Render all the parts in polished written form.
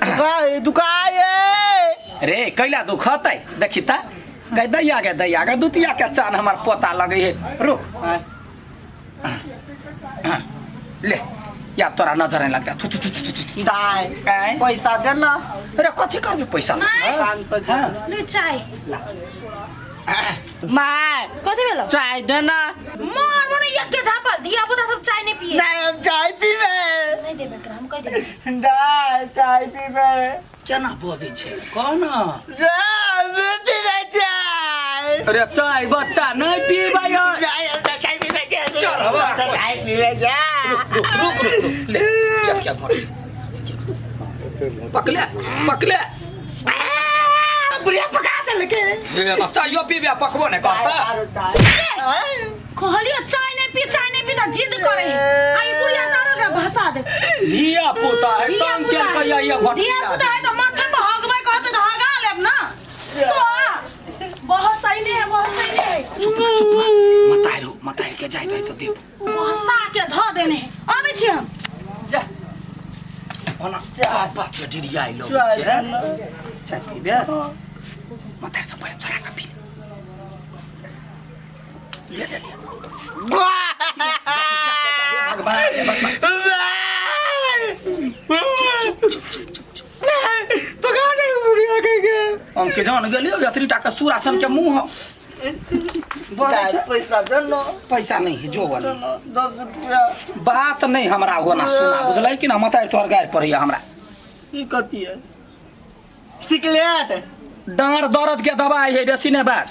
दुकाए रे कैला दुखतै देखी त गै दैया गै दुतिया के चान हमार पोता लगे है रुक ले या तोरा नजर नहीं लगता थु थु थु थु थु दाई काय पैसा दे ना अरे कथी करबे पैसा ले चाय माय कथी भेलो चाय दे ना मार मने एक झापा दिया पुता सब चाय नहीं पिए नहीं हम चाय पीबे नहीं देबे हम कह देबे दाई चाय पीबे केना बोझै छै कोन चाय पीबे चाय अरे चाय बच्चा नहीं पीबे यो चाय पीबे चल हवा चाय पीबे जा रुक ले क्या घोट पकले बुढ़िया पका दे लगे ये तो चाय पीबे पकबो नहीं करता कहलियो चाय नहीं पी तो जिद करे आई बुढ़िया तारो के भाषा दे धिया पुता है तंग के कहिया ये घोट दिया पुता है तो माथे पे हगबै कहते तो हगा लेब ना तो बहुत सही नहीं है चुप मतारी के जाय तो देब भाषा के ध देने आबै छी हम जा ओना बाप के डिरिया लो छे चाय पीबे मतारी से पहले चोरा के पी ले हम के जान गेलियो यात्री टाका सुरासन के मुंह बोले छे पैसा दे ना पैसा नहीं है जो वाली 10 रुपया बात नहीं हमरा होना सुना बुझलै कि ना मतारी तोहर गायर पड़िया हमरा ई कथि है सिकलेट डांर दर्द के दवाई है बेसी ने बात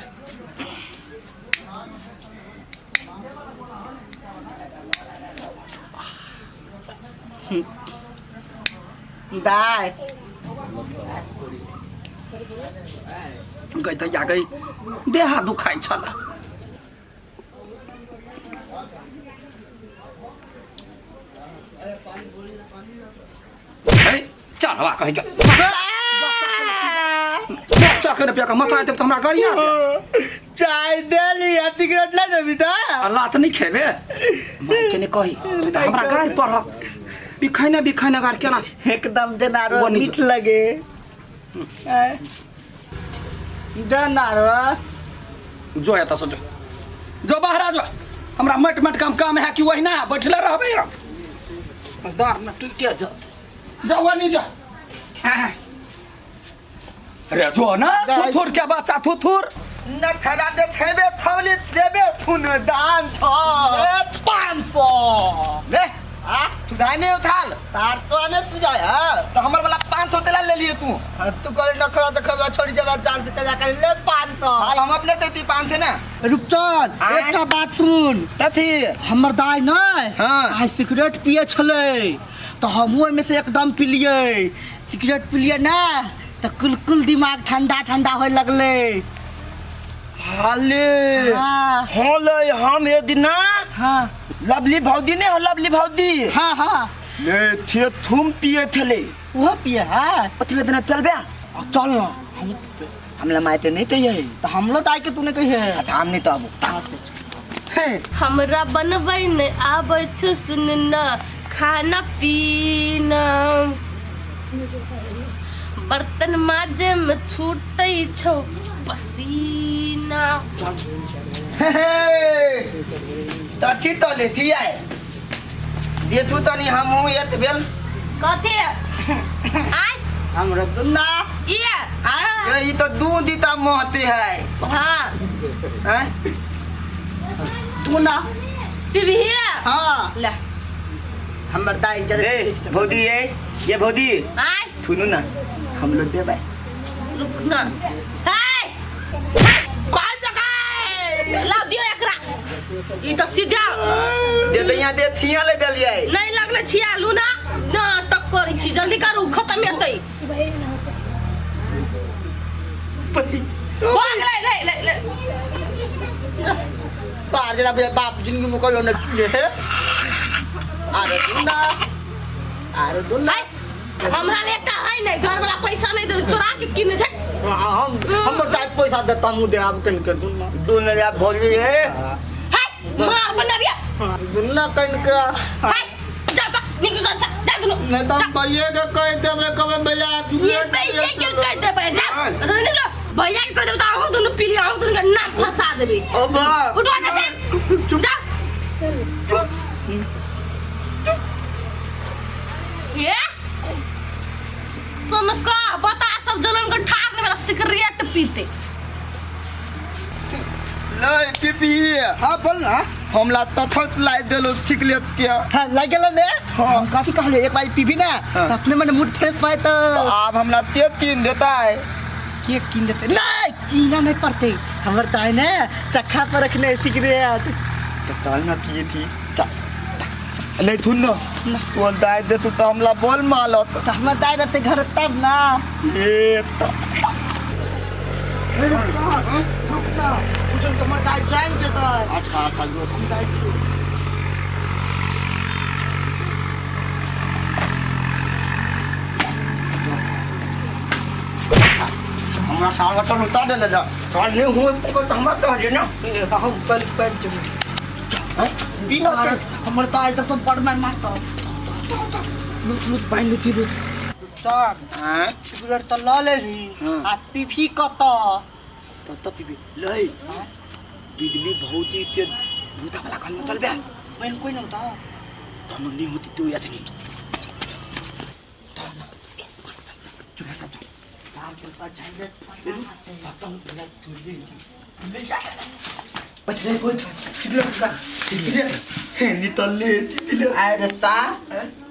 दाई गई दैया गई देहा दुखाई छला चल हवा कहि के बच्चा के रुपया का माथा तक तो हमरा गरिया चाय दे लिया सिगरेट ले देबी त अल्लाह त नहीं खेबे माई के ने कही त हमरा गार पर बिखाइना गार केना एकदम देना रो वो नहीं मीठ लगे देना रो जो है त सोचो जो बाहर आ जो हमरा मट काम है कि वही ना बैठले रहबे हम बस दार न टूटे जा वनी जा अरे जो ना थुथुर के बच्चा थुथुर न खरा दे खेबे थवली देबे थुन दान छ 500 ले तू दाने उठाल तार तो ने सुजाय तो हमर वाला 500 तेला ले लिए तू कर नखरा देखबे छोड़ी जगह जान देते जा कर ले 500 हाल हम अपने देती 500 ना रुपचन एकटा बात सुन तथी हमर दाई नै हां आ सिगरेट पिए छले तो हमहु में से एकदम पिलिए सिगरेट पिलिए ना तो कुल दिमाग ठंडा होय लगले हाले हां होले हम ए दिना हां लवली भौदी ने हो लवली भौदी हां ले थे तुम पिए थले वो पिए है उतले दिन चलबे चल ना हमला मायते नहीं कहिए तो हमलो दाई के तूने कहिए हम नहीं तो अब हमरा बनबै ने आबै छ सुन न खाना पीना बर्तन माजे में छूटै छौ पसीना तथी तो ले थी आए ये तू तनी हम येत बेल कथी आय हमरा दुना ये ये तो दूध दीता मोहते है हां हैं तू ना पिबिया हां ले हमर दाई जरे भौदी ये भौदी आय थुनु ना हम लोग देबै रुक ना हाय कौन जगह ला दियो एकरा ई तो सीधा दे लिया दे थिया ले देलिए नहीं लगले छिया लूना ना टक्कर छी जल्दी करू खत्म हेतै भाग ले पार जरा बाप जिंदगी में कोई न है अरे दुना हमरा लेता है नहीं घर वाला पैसा नहीं दे चोरा के किने छै हमर दाई पैसा देता हूं दे अब कन के दुना या भोली है हाय मार बनबिया दुना कन के हाय जा निकल जा दुनु नहीं तो हम भैया के कह देबे कबे भैया ये भैया के कह देबे जा तो निकलो भैया के कह देबे तो आओ दुनु पीली आओ दुनु का नाम फंसा देबे अब उठो से जा ये सुन का बता सब जलन को ठार में सिगरेट पीते नहीं पीपी हाँ बोल ना हमला तथत लाई देलो ठीक लेत क्या हाँ लग गेलो ने हम काफी कहले एक बार पीबी ना हाँ। तो अपने मन मूड फ्रेश पाए तो तो आप हमला ते 3 देता है केक कीन देते नहीं कीना नहीं पड़ते हमर दाई ने चखा पर रखने सिगरेट तो ताल ना पिए थी नहीं थुन ना तू दाई दे तू तो हमला बोल मालत तो हमर दाई रहते घर तब ना ये तो तुम्हारे दाई जान देता अच्छा अच्छा जो हम दाई छु हमरा सारा तो लुटा दे ले जा चल नहीं हो तो हमरा कह दे ना हम पल पैर जो बिना हमर दाई तो बड़ मार मारता लुट लुट पाइन लुटी लुट सर हां सिगरेट तो ला ले री हाँ। आ पीफी कत तो पीपी लई बिजली बहुत ही तेज भूता वाला कान में चल बे मैं कोई नहीं होता तो नहीं होती तू याद नहीं साल के पास जाएंगे बच्चे कोई निकल ले दिले अरे सा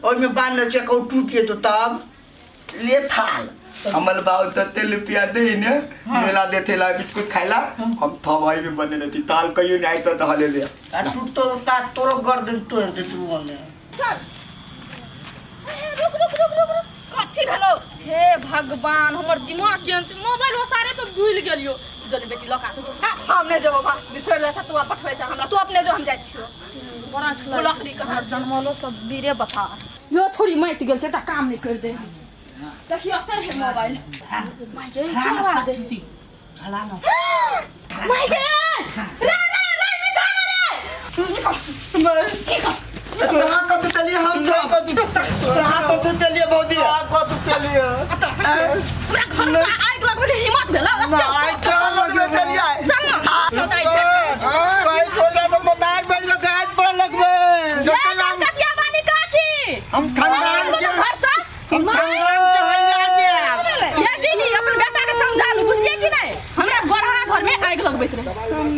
और मैं बांध ले चेक आउट टूटिए तो तब ले थाल हमल बाव तो तेल पिया दे ने मेला देथे ला बिस्कुट खाइला हम थवाई में बने रहती ताल कहियो नहीं आई तो दहले ले टूट तो साथ तोरो गर्दन तोड़ दे तू वाले रुक कथी भेलो हे भगवान हमर दिमाग केन से मोबाइल वो सारे पे भूल गेलियो जल्दी बेटी लका तो हम नहीं जेबो बा बिसर जा तू पठवे जा हमरा तू अपने जो हम जाय छियो बड़ा ठला लकड़ी का हमर जन्मलो सब बीरे बता यो छोड़ी मत गेल छै ता काम नहीं कर दे देखियो अते है मोबाइल माय गे क्या बात दे हला ना माय गे रे बिजा रे कहां का चलिए हम कहां का चलिए बहुत दिया को तू चलिए पूरा घर में आग लगबे के हिम्मत भेला आई चल में चलिए चल भाई छोड़ा तो बताए बैठ के गाज पर लगबे ये कतिया वाली काकी हम ठंडा घर से हम ठंडा चढ़ा दे ये दीदी अपन बेटा के समझा लू बुझलिए कि नहीं हमरा गोरहा घर में आग लगबैत रहे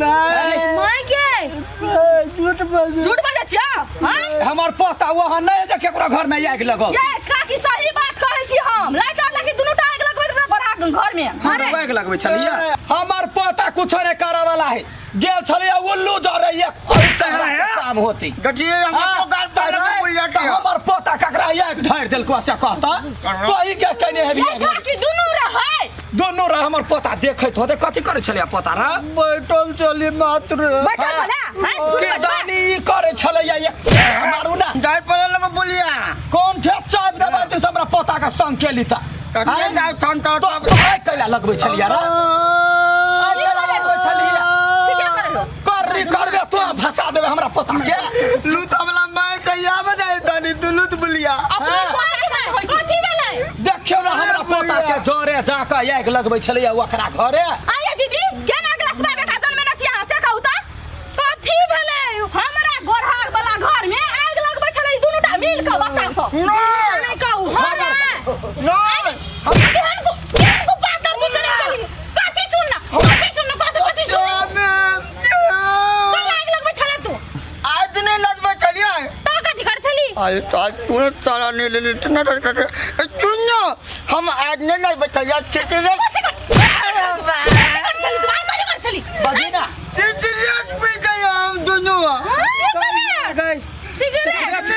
नहीं माय गे झूठ बाजे छियो हां हमार पोता वहां नहीं जे केकरा घर में आग लगल ये काकी सही बात कहै छी हम लाइट लागी दुनू टा आग लगबैत रहे गोरहा घर में हम आग लगबै छलिए हमार पोता कुछ नहीं करे वाला है गेल छलिए उल्लू जरे एक और चेहरा के काम होती गटिए हम गाल पर भूल जाती है हमार पोता ककरा आग ढार देलको से कहता तो ही के कने है ये काकी दुनू रहे दोनों रे हमर पोता देखैत होते कथि करे छलिए पोता रे बैठल चली मात्र बैठा चला हैं के जानी करे छलिए एक मारू ना जाय पड़ल में बोलिया कौन थे चाप देबा ते हमरा पोता का संग केली ता कटिए जाय ठंडा तो कैला लगबै छलिए रे कैला लगबै छलिए ठीक है करे कररी करबे तो फंसा देबे हमरा पोता के लूट हमला मैं कहिया बजाय तनी तू लूट बोलिया अपने पोता में होय कथि भेलै देखियो ना हमरा पोता के जोरे जाके आग लगबै छलिए ओकरा घरे आया दीदी केना ग्लास में बैठा जन्मे न छी अहाँ से कहू त कथि भेलै हमरा गोरहा वाला घर में आग लगबै छलै दुनू टा मिल के बच्चा सब नहीं कहू हां नो हम केहन को पाकर तू चली गेली कथि सुन कथि सुन कोई आग लगबै छलै तू आज नहीं लजबा चलिए तो कथि कर छली आज तो आज पूरा सारा नहीं ले लेते ना सुनो हम आज नहीं बचाया चिचरे कर चली बजीना चिचरे पी गए हम दोनों सिगरेट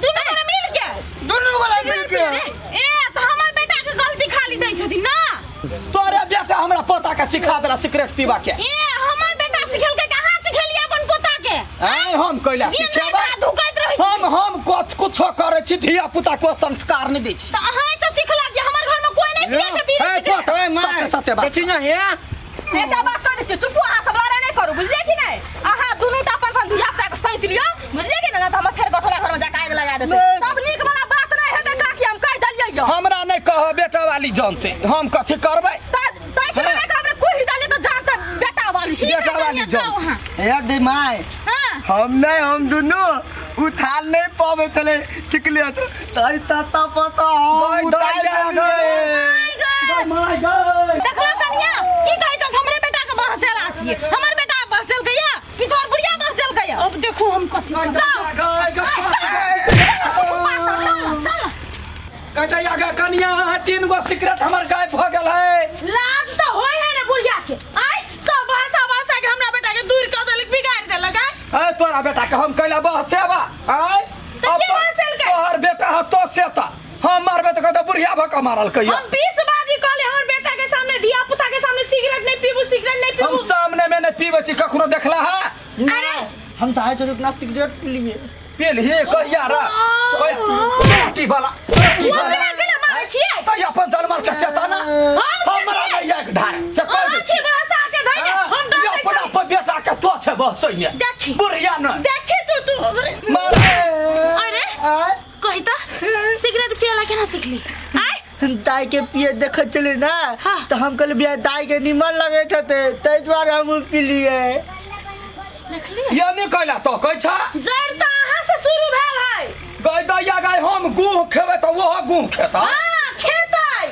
दोनों जने मिल के दोनों वाला मिल के ए तो हमर बेटा के गलती खाली दै छथिन ना तोरे बेटा हमरा पोता के सिखा देला सिगरेट पीबा के ए हमर बेटा सिखेल के कहां सिखेलिए अपन पोता के हम कैला सिखेबा धुकैत रही हम कुछ करे छी धिया पुता को संस्कार नहीं दै छी तो अहाँ से सिखला कि हमर घर में कोई नहीं पिए के पी सिगरेट सत्य बात देखी ना है एकटा बात कह दै छी चुप अहाँ सब लड़ाई नहीं करू बुझलिए कि नहीं अहाँ दुनू टा अपन धिया पुता के सहित लियो बुझलिए कि ना तो हम फेर गठोला घर में जाके आग लगा देते सब नीक नहीं कह बेटा वाली जानते हम कथी करबै ताई के लगा के हमरे कोई डाले तो जाता बेटा वाली बेटा वाली जाओ। ए दिमाग हां हम नहीं हम दोनों उठा नहीं पावे चले टिकले तो ताई ताता पता हम उठा ले माय गॉड देखलो कनिया की कहि तो हमरे बेटा के बहसेल आछिए हमर बेटा बहसेल गया कि तोर बुढ़िया बहसेल गया अब देखो हम कथी कहते आगे कनिया 3 गो सिगरेट हमर गायब भ गेल है लाज तो होय है ना बुढ़िया के आई सब भाषा के हमरा बेटा के दूर क देलक बिगाड़ देलक ए तोरा बेटा के हम कैला बहसेबा आय तो के बहसेल के तोहर बेटा ह तो सेता हम मारबे त कहते बुढ़िया भका मारल कहिया हम 20 बाजी कहले हमर बेटा के सामने धिया पुता के सामने सिगरेट नहीं पीबू हम सामने में नहीं पीबे छी कखनो देखला है अरे हम तो आए तो इतना सिगरेट पी लिए पी लिए कहिया रा पार्टी वाला केना मारे छिए त अपन जलमल के सेता ना हमरा नहीं एक ढाई से कह दे अच्छी भाषा के धइ दे हम डर अपन अपन बेटा के तो छे बसइए देखी बुढ़िया न देखी तू मारे अरे कहिता सिगरेट पियला केना सिखली आय दाई के पिए देखे चले ना तो हम कल बिया दाई के निमन लगे थे तै द्वारा हम पी लिए देखली ये नहीं कहला तो कह छा जड़ त अहाँ से शुरू भेल है गाय दैया गाय हम गुह खेबे तो वो गुह खेता हां खेतै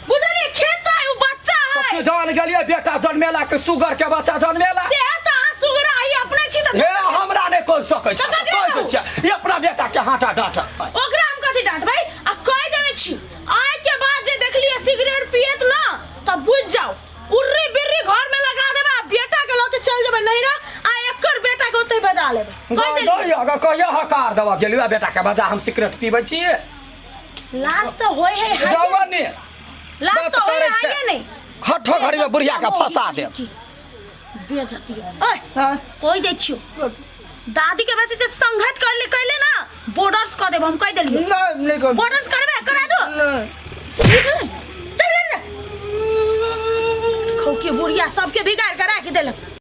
बुझली खेतै उ बच्चा है तू जान गेलिए बेटा जन्मेला के सुगर के बच्चा जन्मेला से त अहाँ सुगर आई अपने छी त हे हमरा ने कह सकै छ कह दे छ ये अपना बेटा के हाथा डांट ओकरा हम कथि डांटबै आ कह देने छी आइ के बाद जे देखलिए सिगरेट पियत ना त बुझ जाओ उर्री बिर्री घर में लगा देबा बेटा के लके चल जेबे नहीं रा आ एकर बेटा के ओते बजा लेबे कह दे गाय अगर कहिया हकार दवा गेलिए बेटा के बजा हम सिगरेट पीबै छी लास्ट तो होय है जवानी लास्ट तो होय है नहीं खठो घड़ी में बुढ़िया के फंसा दे बेइज्जती ओए कोई दे छियो दादी के वैसे जे संघत करले ना बॉर्डर्स क देब हम कह देलिए नहीं कर बॉर्डर्स करबे करा दो चल चल खौ के बुढ़िया सबके बिगाड़ के राख देलक